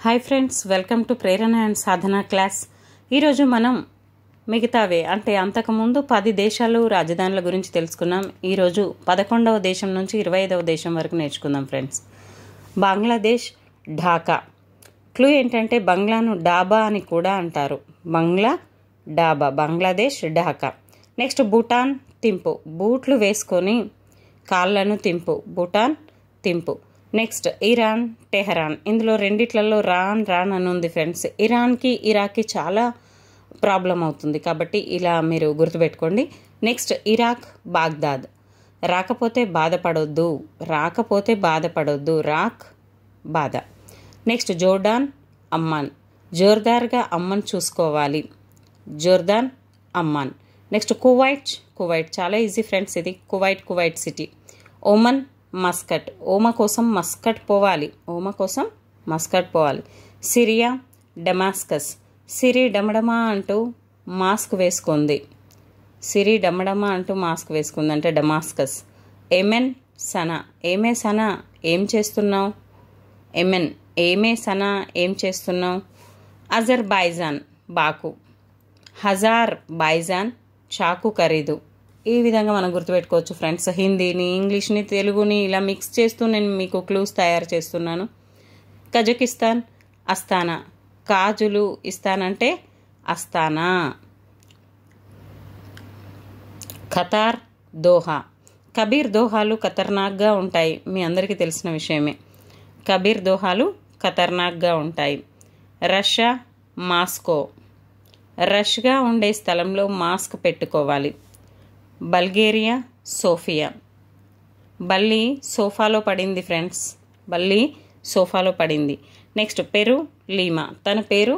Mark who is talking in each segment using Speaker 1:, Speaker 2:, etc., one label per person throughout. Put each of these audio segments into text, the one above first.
Speaker 1: Hi friends, welcome to Prerana and Sadhana class. ఈరోజు మనం మిగతావే అంటే అంతకుముందు 10 దేశాలు రాజధానుల గురించి తెలుసుకున్నాం. ఈరోజు 11వ దేశం నుంచి 25వ దేశం వరకు నేర్చుకుందాం ఫ్రెండ్స్. బంగ్లాదేశ్ ఢాకా. క్లూ ఏంటంటే బంగ్లాను డాబా అని కూడా అంటారు. బంగ్లా డాబా, బంగ్లాదేశ్ ఢాకా. నెక్స్ట్ భూటాన్ తింపు, బూట్లు వేసుకొని కాళ్ళను Thimphu, Bhutan Thimphu. Next Iran Tehran. ఇందులో రెండిట్లలో రాన్ అని ఉంది ఫ్రెండ్స్. ఇరాన్కి ఇరాక్కి చాలా ప్రాబ్లం అవుతుంది కాబట్టి ఇలా మీరు గుర్తుపెట్టుకోండి. Next Iraq Baghdad. రాకపోతే బాధపడొద్దు, రాక్ బాధ. నెక్స్ట్ జోర్డాన్ అమ్మాన్, జోర్దార్గా అమ్మన్ చూసుకోవాలి, జోర్దాన్ అమ్మాన్. నెక్స్ట్ కువైట్ చాలా ఈజీ ఫ్రెండ్స్, ఇది కువైట్ సిటీ. ఓమన్ మస్కట్, ఓమ కోసం మస్కట్ పోవాలి. సిరియా డమాస్కస్, సిరి డమడమా అంటూ మాస్క్ వేసుకుంది, అంటే డమాస్కస్. ఎమెన్ సనా, ఏం చేస్తున్నావు, ఏం చేస్తున్నావు. అజర్బైజాన్ బాకు, హజార్ బైజాన్ చాకు ఖరీదు. ఈ విధంగా మనం గుర్తుపెట్టుకోవచ్చు ఫ్రెండ్స్. హిందీని, ఇంగ్లీష్ని, తెలుగుని ఇలా మిక్స్ చేస్తూ నేను మీకు క్లూస్ తయారు చేస్తున్నాను. కజకిస్తాన్ అస్తానా, కాజులు ఇస్తానంటే అస్తానా. ఖతార్ దోహా, కబీర్ దోహాలు ఖతర్నాక్గా ఉంటాయి, మీ అందరికీ తెలిసిన విషయమే. కబీర్ దోహాలు ఖతర్నాక్గా ఉంటాయి. రష్యా మాస్కో, రష్గా ఉండే స్థలంలో మాస్క్ పెట్టుకోవాలి. బల్గేరియా సోఫియా, బల్లి సోఫాలో పడింది ఫ్రెండ్స్, నెక్స్ట్ పెరు లీమా, తన పేరు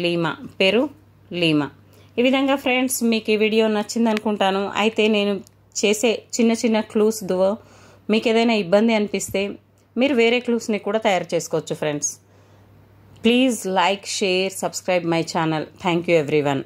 Speaker 1: లీమా. ఈ విధంగా ఫ్రెండ్స్ మీకు ఈ వీడియో నచ్చింది అనుకుంటాను. అయితే నేను చేసే చిన్న క్లూస్ మీకు ఏదైనా ఇబ్బంది అనిపిస్తే మీరు వేరే క్లూస్ని కూడా తయారు చేసుకోవచ్చు friends. Please like, share, subscribe my channel. Thank you everyone.